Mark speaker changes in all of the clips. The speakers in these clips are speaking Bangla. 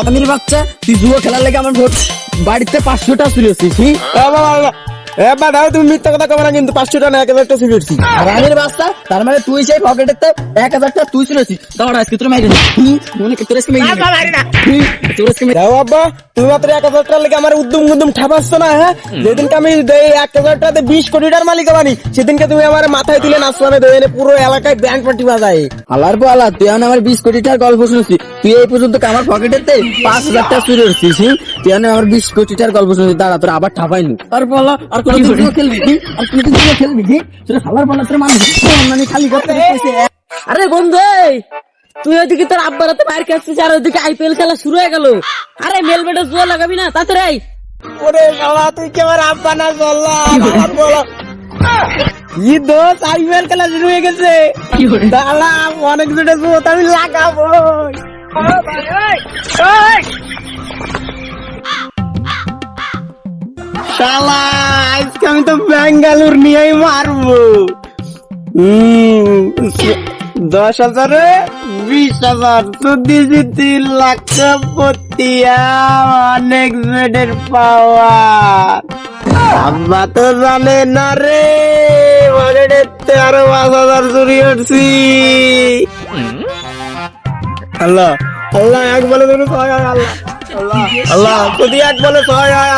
Speaker 1: রামের বাচ্চা তুই জুয়া খেলার লাগে আমার বাড়িতে 500টা চুরেছিস।
Speaker 2: তুমি মিথ্যা কথা কবে না, কিন্তু 500টা না 1000টা চুরেছি।
Speaker 1: রামের বাচ্চা তার মানে তুই সেই পকেটেতে 1000টা তুই চুরেছিস। দাঁড়া আজকে তোর মাইরে মনে তোর আজকে মাইরে
Speaker 2: আব্বা তুমি মাত্র 1000টার লেগে আমার উদ্যম ঠাপাচ্ছ না। হ্যাঁ, যেদিনকে আমি 1000টাতে 20 কোটিটার মালিক বানি, সেদিনকে তুমি আমার মাথায় তুলে নাচবানে দেবে, পুরো এলাকায় ব্যান্ড পার্টি বাজায়।
Speaker 1: আলার পর আলা তুই আমার 20 কোটিটার গল্প শুনছিস। তুই এই পর্যন্ত আমার পকেটেতে 5000টা চুরি করছিস। তুই আমার 20 কোটিটার গল্প শুনছিস। দাঁড়া তোর আবার ঠাপাইনি। তারপর আর কোন খেলবি আর কোন খেলবি তোর হালার পালা তোর মানুষ মানে খালি করতে। আরে বন্ধু তুই ওইদিকে তোর আব্বার হাতে বাইরে কাটছিস আর ওইদিকে IPL খেলা শুরু হয়ে গেল। আরে মেলবেটে জুয়া লাগাবি না তাড়াতাড়ি।
Speaker 2: ওরে শালা তুই কি আমার আব্বা না বললা? ই দোস্ত IPL খেলা শুরু হয়ে গেছে। শালা অনেক জোরে জুয়া আমি লাগাবো। শালা আজকে আমি তো বেঙ্গালুর নিয়েই মারবো। 10,000 20,000 3 লাখ পতিয়া অনেক জেডের পাওয়ার। আব্বা তো জানে না রে পকেটেতে আরো 5,000 চুরি করছি। আল্লাহ আল্লাহ এক বলে ধরুন আল্লাহ যদি এক বলে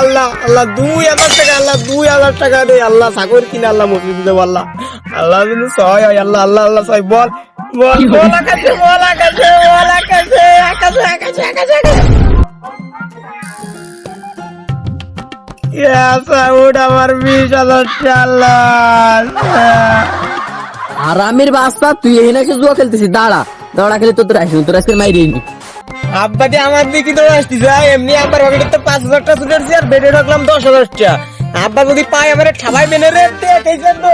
Speaker 2: আল্লাহ আল্লাহ 2,000 টাকা আল্লাহ 2,000 টাকা দে আল্লাহ সাগর কিনে আল্লাহ মসজিদ দেব আল্লাহ আল্লাহ যদি সহায় হয় আল্লাহ আল্লাহ আল্লাহ সহায় বল বল বল আকাশে বল আকাশে বল আকাশে আকাশে আকাশে আকাশে আমার 20,000
Speaker 1: আরামের বাস্তা তুই এই নাকি জুয়া খেলতেছিস। দাঁড়া দাঁড়া খেলে তোর আসবি তোর আজকে মাইরে নি।
Speaker 2: আব্বা দিয়ে আমার দিকে তো আসতিস এমনি আমার পকেটে 5,000টা চুরেছি আর বেডে ঢুকলাম 10,000টা। আব্বা যদি পাই আমার ঠাবাই মেনে রে দেখেছেন তো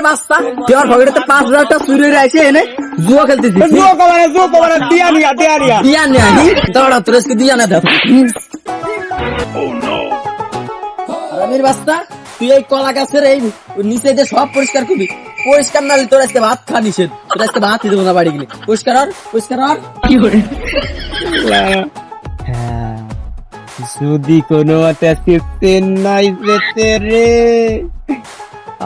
Speaker 1: বাস্তা তুই আমার পকেটে 5,000টা চুরি হয়ে আসে এনে জুয়া খেলতেছিস।
Speaker 2: জুয়া কমানা দিয়া নিয়া
Speaker 1: দাঁড়া তোর আজকে দিয়া না দেখ। আরামের বাস্তা তুই এই কলা গাছের এই নিচে দিয়ে সব পরিষ্কার করবি। পরিষ্কার না তোর আজকে ভাত খা নিষেধ। তোর আজকে ভাত দেবো না বাড়ি গেলে। পরিষ্কার আর কি করে
Speaker 2: যদি কোনো মতে আজকে চেন্নাই যেতে রে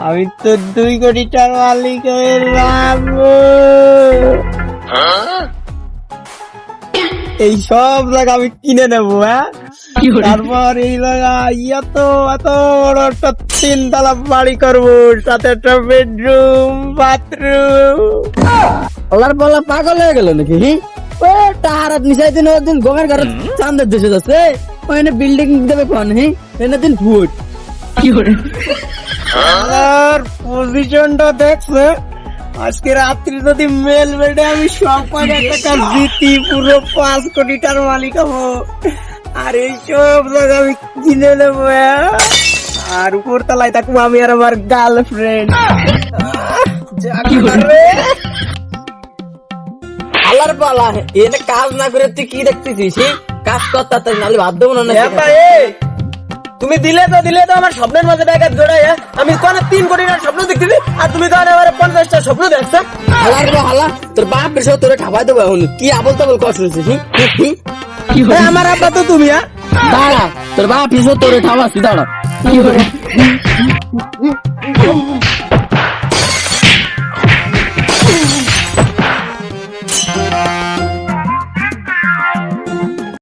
Speaker 2: আমি তো 2 কোটিটার মালিক হয়ে যাবো। এই সব জায়গা আমি কিনে নেবো। হ্যাঁ, তারপর এই জায়গা এত বড় একটা 3 তলা বাড়ি করবো, সাথে একটা বেডরুম বাথরুম।
Speaker 1: ওলার বলা পাগল হয়ে গেল নাকি? ও টাহারাত মিশাই দিন ওদিন গমের ঘরে চাঁদের দেশে যাচ্ছে ওখানে বিল্ডিং দেবে কোন এনে দিন ফুট কি করে
Speaker 2: আর পজিশনটা দেখছে। আজকে রাত্রি যদি মেল বেডে আমি সব টাকা জিতি পুরো 5 কোটিটার মালিক হবো। আর এইসব জায়গা আমি কিনে নেবো। আর উপর তলায় থাকবো আমি আর আমার গার্লফ্রেন্ড।
Speaker 1: আল্লাহর পালা এনে কাজ না করে তুই কি দেখতেছিস? কাজ করতে তাই নালে ভাত দেবো না।
Speaker 2: তুমি দিলে তো আমার স্বপ্নের মাঝে ব্যাঘাত জোড়াই। আমি কোন 3 কোটিটার স্বপ্ন দেখতেছি আর তুমি তো আমার 50টা স্বপ্ন দেখছো।
Speaker 1: হালা তোর বাপ বেশি তোরে ঠাপাই দেবো এখন কি আবল তাবল কষ্ট হচ্ছে।
Speaker 2: আমার আব্বা তো তুমি।
Speaker 1: দাঁড়া তোর বাপ এসে তোরে ঠাপাচ্ছি। দাঁড়া কি করে